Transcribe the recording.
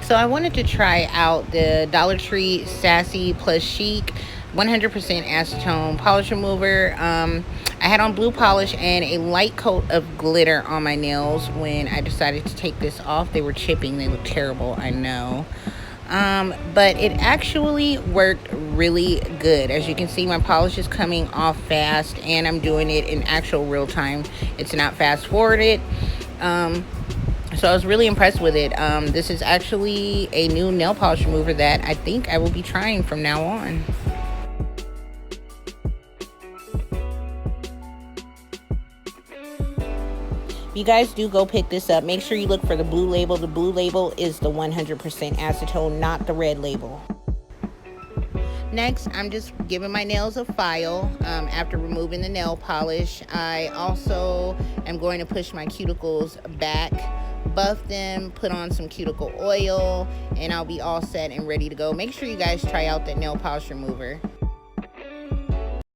So I wanted to try out the Dollar Tree SASSY+CHIC 100% acetone polish remover. I had on blue polish and a light coat of glitter on my nails when I decided to take this off. They were chipping. They look terrible, I know. But it actually worked really good. As you can see, my polish is coming off fast, and I'm doing it in actual real time. It's not fast forwarded. So I was really impressed with it. This is actually a new nail polish remover that I think I will be trying from now on. If you guys do go pick this up, make sure you look for the blue label. The blue label is the 100% acetone, not the red label. Next, I'm just giving my nails a file after removing the nail polish. I also am going to push my cuticles back, buff them, put on some cuticle oil, and I'll be all set and ready to go. Make sure you guys try out that nail polish remover.